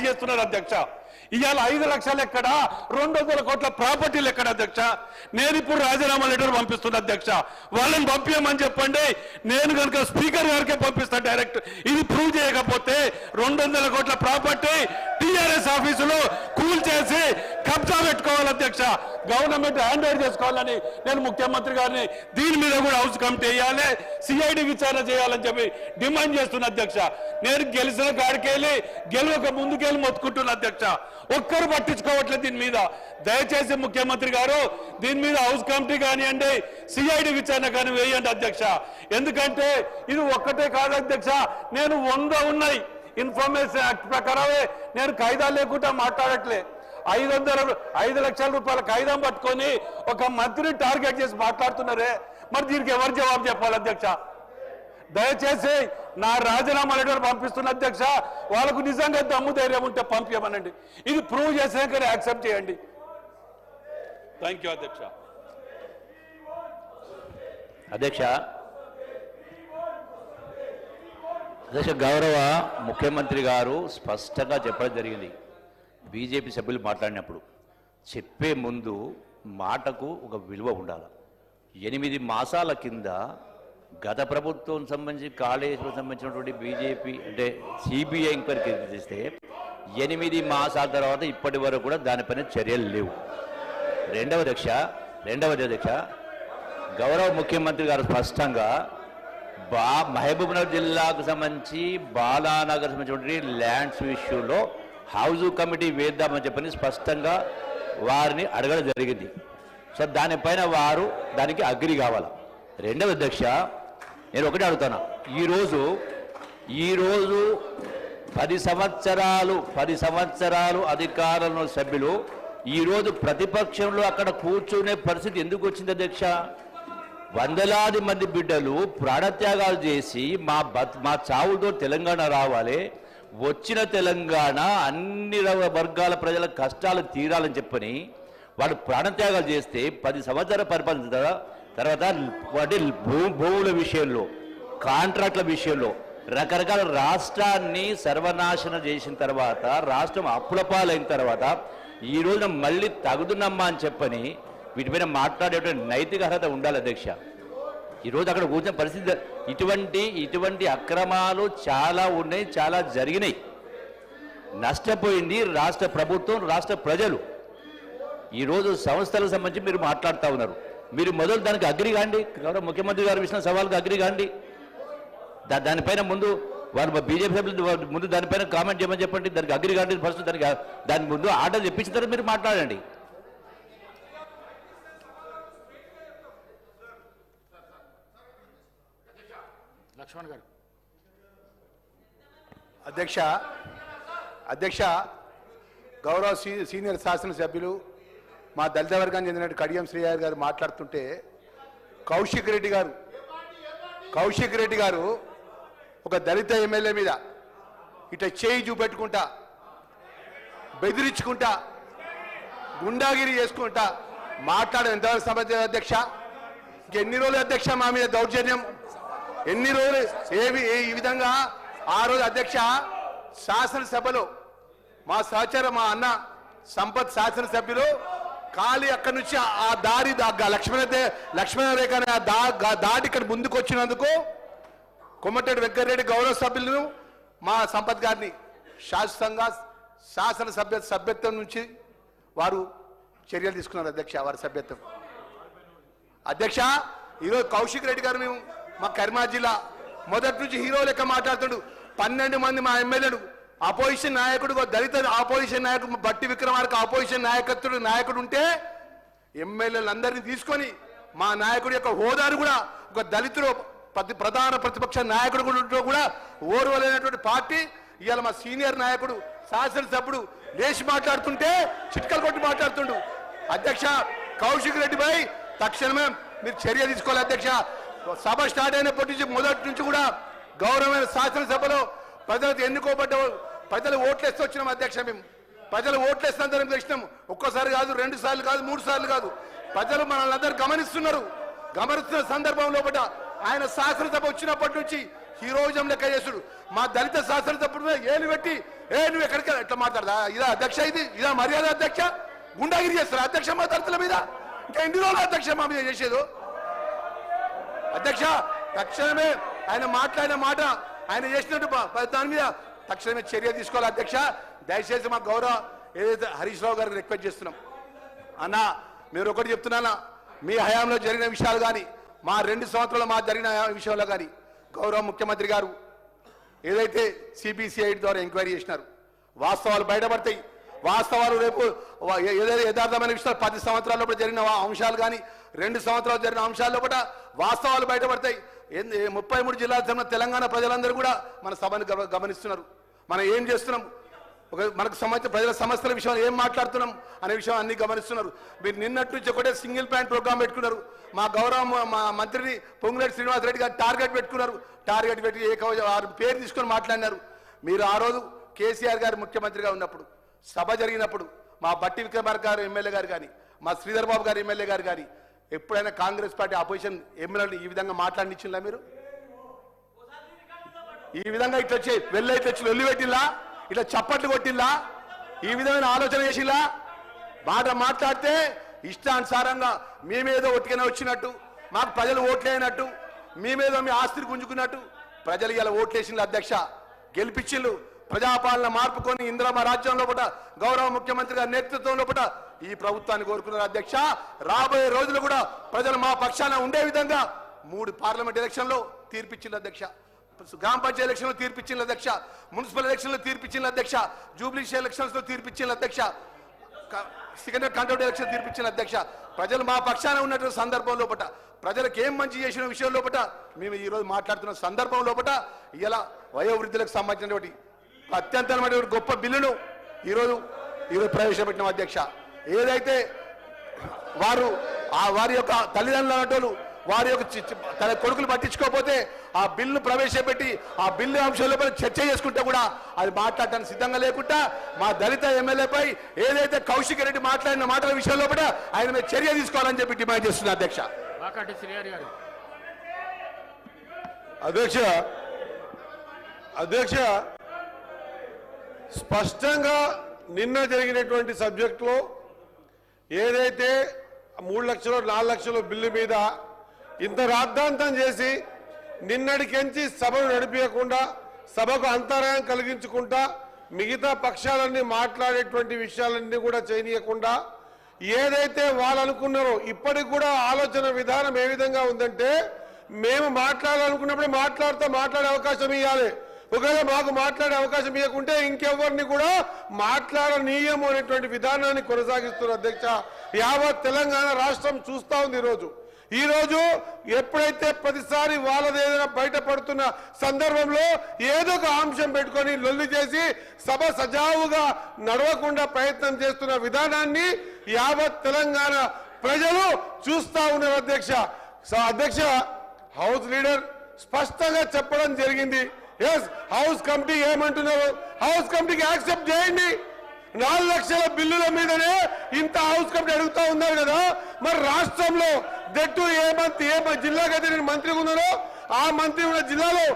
చేస్తున్నారు అధ్యక్ష. ఇవాళ 5 లక్షలు ఎక్కడ, 200 కోట్ల ప్రాపర్టీలు ఎక్కడ అధ్యక్ష? నేను ఇప్పుడు రాజీనామా లెటర్ పంపిస్తున్నా అధ్యక్ష. వాళ్ళని పంపించమని చెప్పండి, నేను కనుక స్పీకర్ గారికే పంపిస్తాను డైరెక్ట్. ఇది ప్రూవ్ చేయకపోతే 200 కోట్ల ప్రాపర్టీ టీఆర్ఎస్ ఆఫీసులో కూల్ చేసి కబ్జా పెట్టుకోవాలి అధ్యక్ష. గవర్నమెంట్ హ్యాండ్ ఓవర్ చేసుకోవాలని నేను ముఖ్యమంత్రి గారిని దీని మీద కూడా హౌస్ కమిటీ వేయాలి, సిఐడి విచారణ చేయాలని చెప్పి డిమాండ్ చేస్తున్నా అధ్యక్ష. నేను గెలిచిన కాడికెళ్ళి గెలవక ముందుకెళ్ళి మొత్తుకుంటున్నా అధ్యక్ష. ఒక్కరు పట్టించుకోవట్లేదు దీని మీద. దయచేసి ముఖ్యమంత్రి గారు దీని మీద హౌస్ కమిటీ కానివ్వండి, సిఐడి విచారణ కానీ వేయండి అధ్యక్ష. ఎందుకంటే ఇది ఒక్కటే కాదు అధ్యక్ష, నేను 100 ఉన్నాయి. ఇన్ఫర్మేషన్ యాక్ట్ ప్రకారమే నేను కాయిదాలు లేకుండా మాట్లాడట్లే. 5 లక్షల రూపాయల కాయిదాం పట్టుకొని ఒక మంత్రిని టార్గెట్ చేసి మాట్లాడుతున్నారే, మరి దీనికి ఎవరు జవాబు చెప్పాలి అధ్యక్ష? దయచేసి నా రాజీనామా లెటర్ పంపిస్తున్న అధ్యక్ష. వాళ్ళకు నిజంగా దమ్ము ధైర్యం ఉంటే పంపించమనండి. ఇది ప్రూవ్ చేసాకనే యాక్సెప్ట్ చేయండి. థ్యాంక్ యూ అధ్యక్ష. అధ్యక్ష గౌరవ ముఖ్యమంత్రి గారు స్పష్టంగా చెప్పడం జరిగింది. బీజేపీ సభ్యులు మాట్లాడినప్పుడు చెప్పే ముందు మాటకు ఒక విలువ ఉండాలి. 8 మాసాల కింద గత ప్రభుత్వం సంబంధించి కాళేశ్వరం సంబంధించినటువంటి బీజేపీ అంటే సిబిఐ ఎంక్వైరీ చేస్తే 8 మాసాల తర్వాత ఇప్పటి వరకు కూడా దానిపైన చర్యలు లేవు. రెండవది అధ్యక్ష గౌరవ ముఖ్యమంత్రి గారు స్పష్టంగా మహబూబ్నగర్ జిల్లాకు సంబంధించి బాలానగర్ సంబంధించినటువంటి ల్యాండ్స్ విషయంలో హౌస్ కమిటీ వేద్దామని చెప్పని స్పష్టంగా వారిని అడగడం జరిగింది. సో దానిపైన వారు దానికి అగ్రి కావాలి. రెండవ అధ్యక్ష నేను ఒకటి అడుగుతాను, ఈరోజు 10 సంవత్సరాలు అధికారంలో సభ్యులు ఈరోజు ప్రతిపక్షంలో అక్కడ కూర్చునే పరిస్థితి ఎందుకు వచ్చింది అధ్యక్ష? వందలాది మంది బిడ్డలు ప్రాణత్యాగాలు చేసి మా చావుతో తెలంగాణ రావాలి, వచ్చిన తెలంగాణ అన్ని వర్గాల ప్రజల కష్టాలు తీరాలని చెప్పని వాళ్ళు ప్రాణత్యాగాలు చేస్తే 10 సంవత్సరాల పరిపాలన తర్వాత వాటి భూముల విషయంలో, కాంట్రాక్ట్ల విషయంలో రకరకాల రాష్ట్రాన్ని సర్వనాశనం చేసిన తర్వాత, రాష్ట్రం అప్పుల పాలైన తర్వాత ఈ రోజున మళ్ళీ తగుదునమ్మా అని చెప్పని వీటిపైన మాట్లాడేటువంటి నైతిక అర్హత ఉండాలి అధ్యక్ష. ఈరోజు అక్కడ కూర్చున్న పరిస్థితి ఇటువంటి అక్రమాలు చాలా ఉన్నాయి, చాలా జరిగినాయి. నష్టపోయింది రాష్ట్ర ప్రభుత్వం, రాష్ట్ర ప్రజలు. ఈరోజు సంస్థలకు సంబంధించి మీరు మాట్లాడుతూ ఉన్నారు. మీరు మొదలు దానికి అగ్రి కాండి. గౌరవ ముఖ్యమంత్రి గారు విషయం సవాల్కి అగ్రి కాండి. దానిపైన ముందు వారు బీజేపీ సభ్యులు ముందు దానిపైన కామెంట్ చేయమని చెప్పండి. దానికి అగ్రి కాండి ఫస్ట్. దాని ముందు ఆర్డర్ తెప్పించిన తర్వాత మీరు మాట్లాడండి. లక్ష్మణ్ గారు. అధ్యక్ష గౌరవ సీనియర్ శాసనసభ్యులు మా దళిత వర్గానికి చెందిన కడియం శ్రీహరి గారు మాట్లాడుతుంటే కౌశిక్ రెడ్డి గారు ఒక దళిత ఎమ్మెల్యే మీద ఇట్లా చేయి చూపెట్టుకుంటా, బెదిరించుకుంటా, గుండాగిరి చేసుకుంటా మాట్లాడడం ఎంతవరకు సమర్థ అధ్యక్ష? ఇంకెన్ని రోజులు అధ్యక్ష మా మీద దౌర్జన్యం? ఎన్ని రోజులు ఈ విధంగా? ఆ రోజు అధ్యక్ష శాసనసభలో మా సహచర మా అన్న సంపత్ శాసనసభ్యులు ఖాళీ అక్కడి నుంచి ఆ దారి లక్ష్మణ రేఖ దాటి ఇక్కడ ముందుకు వచ్చినందుకు కొమ్మటేటి వెంకటరెడ్డి గౌరవ సభ్యులను మా సంపత్ గారిని శాశ్వతంగా సభ్యత్వం నుంచి వారు చర్యలు తీసుకున్నారు అధ్యక్ష. వారి సభ్యత్వం అధ్యక్ష ఈరోజు కౌశిక్ రెడ్డి గారు మేము మా కరీంనగర్ జిల్లా మొదటి నుంచి హీరో లెక్క మాట్లాడుతుండు. 12 మంది మా ఎమ్మెల్యేలు, అపోజిషన్ నాయకుడు, దళిత ఆపోజిషన్ నాయకుడు బట్టి విక్రమార్క ఆపోజిషన్ నాయకుడు ఉంటే ఎమ్మెల్యేలందరినీ తీసుకొని మా నాయకుడి యొక్క హోదాను కూడా ఒక దళితుడు ప్రధాన ప్రతిపక్ష నాయకుడు కూడా ఓర్వలేనటువంటి పార్టీ ఇవాళ మా సీనియర్ నాయకుడు శాసనసభ్యుడు లేచి మాట్లాడుతుంటే చిట్కలు కొట్టి మాట్లాడుతుండు. అధ్యక్ష కౌశిక్ రెడ్డిపై తక్షణమే మీరు చర్య తీసుకోవాలి అధ్యక్ష. సభ స్టార్ట్ అయినప్పటి నుంచి మొదటి నుంచి కూడా గౌరవమైన శాసనసభలో ప్రజలకు ఎన్నుకోబడ్డ ప్రజలు ఓట్లేస్తూ వచ్చినాం అధ్యక్ష. మేము ప్రజలు ఓట్లేస్తాం తెచ్చినాం. ఒక్కసారి కాదు, 2 సార్లు కాదు, 3 సార్లు కాదు. ప్రజలు మనల్ని అందరూ గమనిస్తున్న సందర్భంలో ఆయన శాసనసభ వచ్చినప్పటి నుంచి హీరోయిజం లెక్క చేసుడు. మా దళిత శాస్త్రసభ్యుడు ఏలు పెట్టి నువ్వు ఎక్కడికి ఎట్లా మాట్లాడదా? ఇదా అధ్యక్ష? ఇదా మర్యాద అధ్యక్ష? గుండాగిరి చేస్తారా అధ్యక్ష మా దళితుల మీద? ఇంకా ఎన్ని రోజులు అధ్యక్ష మా మీద చేసేది? అధ్యక్ష తక్షణమే ఆయన మాట్లాడిన మాట ఆయన చేసినట్టు దాని మీద తక్షణమే చర్య తీసుకోవాలి అధ్యక్ష. దయచేసి మా గౌరవ ఏదైతే హరీష్ రావు గారికి రిక్వెస్ట్ చేస్తున్నాం. అన్న మీరు ఒకటి చెప్తున్నానా, మీ హయాంలో జరిగిన విషయాలు కానీ మా 2 సంవత్సరాలు మా జరిగిన విషయంలో కానీ గౌరవ ముఖ్యమంత్రి గారు ఏదైతే సిబిసిఐ ద్వారా ఎంక్వైరీ చేసినారు, వాస్తవాలు బయటపడతాయి. వాస్తవాలు రేపు ఏదైతే యథార్థమైన విషయాలు 10 సంవత్సరాల లోపల జరిగిన అంశాలు కానీ 2 సంవత్సరాలు జరిగిన అంశాల లోపల వాస్తవాలు బయటపడతాయి. 33 జిల్లాల తరపున తెలంగాణ ప్రజలందరూ కూడా మన సభను గమనిస్తున్నారు. మనం ఏం చేస్తున్నాం, మనకు సంబంధించిన ప్రజల సమస్యల విషయంలో ఏం మాట్లాడుతున్నాం అనే విషయం అన్ని గమనిస్తున్నారు. మీరు నిన్నటి నుంచి ఒకటే సింగిల్ ప్లాన్ ప్రోగ్రామ్ పెట్టుకున్నారు. మా గౌరవ మా మంత్రిని పొంగులేటి శ్రీనివాసరెడ్డి గారు టార్గెట్ పెట్టుకున్నారు. టార్గెట్ పెట్టి పేరు తీసుకొని మాట్లాడినారు. మీరు ఆ రోజు కేసీఆర్ గారు ముఖ్యమంత్రిగా ఉన్నప్పుడు సభ జరిగినప్పుడు మా బట్టి విక్రమార్క గారు ఎమ్మెల్యే గారు కానీ మా శ్రీధర్ బాబు గారు ఎమ్మెల్యే గారు కానీ ఎప్పుడైనా కాంగ్రెస్ పార్టీ అపోజిషన్ ఎమ్మెల్యేలు ఈ విధంగా మాట్లాడినిచ్చిందా? మీరు ఈ విధంగా ఇట్లా వచ్చి ఇట్లా వచ్చి లొల్లి పెట్టిల్లా, ఇట్లా చప్పట్లు కొట్టిల్లా, ఈ విధమైన ఆలోచన చేసిల్లా? మాట్లాడితే ఇష్టానుసారంగా మేమేదో ఒట్టిగానే వచ్చినట్టు, మాకు ప్రజలు ఓట్లేనట్టు, మేమేదో మీ ఆస్తిని గుంజుకున్నట్టు ప్రజలు ఇలా ఓట్లేసిండ్రు అధ్యక్ష. గెలిపించిల్లు. ప్రజాపాలన మార్పుకొని ఇందిరమ్మ రాజ్యంలో పూట గౌరవ ముఖ్యమంత్రి గారి నేతృత్వంలో పూట ఈ ప్రభుత్వాన్ని కోరుకున్నారు అధ్యక్ష. రాబోయే రోజులు కూడా ప్రజలు మా పక్షాన ఉండే విధంగా 3 పార్లమెంట్ ఎలక్షన్లో తీర్పిచ్చింది అధ్యక్ష. గ్రామ పంచాయతీ ఎలక్షన్లో తీర్పిచ్చింది అధ్యక్ష. మున్సిపల్ ఎలక్షన్లో తీర్పిచ్చింది అధ్యక్ష. జూబ్లీ ఎలక్షన్స్ లో తీర్పిచ్చింది అధ్యక్ష. సెకండరీ కంటౌట్ ఎలక్షన్ తీర్పిచ్చిన అధ్యక్ష. ప్రజలు మా పక్షాన ఉన్నటువంటి సందర్భం లోపట ప్రజలకు ఏం మంచి చేసిన విషయం లోపట మేము ఈ రోజు మాట్లాడుతున్న సందర్భం లోపట ఇలా వయోవృద్ధులకు సంబంధించినటువంటి అత్యంతమైన గొప్ప బిల్లును ఈరోజు ప్రవేశపెట్టిన అధ్యక్ష. ఏదైతే వారి యొక్క తల్లిదండ్రులు అన్నట్టు వారి యొక్క తన కొడుకులు పట్టించుకోకపోతే ఆ బిల్లు ప్రవేశపెట్టి ఆ బిల్లు అంశంలో చర్చ చేసుకుంటే కూడా అది మాట్లాడటానికి సిద్ధంగా లేకుండా మా దళిత ఎమ్మెల్యేపై ఏదైతే కౌశిక్ రెడ్డి మాట్లాడిన మాటల విషయంలో కూడా ఆయన మీద చర్య తీసుకోవాలని చెప్పి డిమాండ్ చేస్తున్నా అధ్యక్ష. అధ్యక్ష స్పష్టంగా నిన్న జరిగినటువంటి సబ్జెక్టులో ఏదైతే 3 లక్షలు 4 లక్షల బిల్లు మీద ఇంత రాద్ధాంతం చేసి నిన్నటికెంచి సభను నడిపించకుండా సభకు అంతరాయం కలిగించుకుంటా మిగతా పక్షాలన్నీ మాట్లాడేటువంటి విషయాలన్నీ కూడా చేయనీయకుండా ఏదైతే వాళ్ళు అనుకున్నారో ఇప్పటికి కూడా ఆలోచన విధానం ఏ విధంగా ఉందంటే మేము మాట్లాడాలనుకున్నప్పుడు మాట్లాడే అవకాశం ఇవ్వాలి. ఒకవేళ మాకు మాట్లాడే అవకాశం ఇవ్వకుంటే ఇంకెవరిని కూడా మాట్లాడనీయము అనేటువంటి విధానాన్ని కొనసాగిస్తున్నారు అధ్యక్ష. యావత్ తెలంగాణ రాష్ట్రం చూస్తా ఉంది. ఈరోజు ఎప్పుడైతే ప్రతిసారి వాళ్ళది ఏదైనా బయటపడుతున్న సందర్భంలో ఏదో ఒక అంశం పెట్టుకొని లొల్లి చేసి సభ సజావుగా నడవకుండా ప్రయత్నం చేస్తున్న విధానాన్ని యావత్ తెలంగాణ ప్రజలు చూస్తా ఉన్నారు అధ్యక్ష. అధ్యక్ష హౌస్ లీడర్ స్పష్టంగా చెప్పడం జరిగింది. ఎస్ హౌస్ కమిటీ ఏమంటున్నారు, హౌస్ కమిటీకి యాక్సెప్ట్ చేయండి. 4 లక్షల బిల్లుల మీదనే ఇంత హౌస్ కమిటీ అడుగుతా ఉన్నారు కదా. మరి రాష్ట్రంలో దట్టు ఏ జిల్లాకైతే నేను మంత్రిగా ఉన్నారో ఆ మంత్రి ఉన్న జిల్లాలో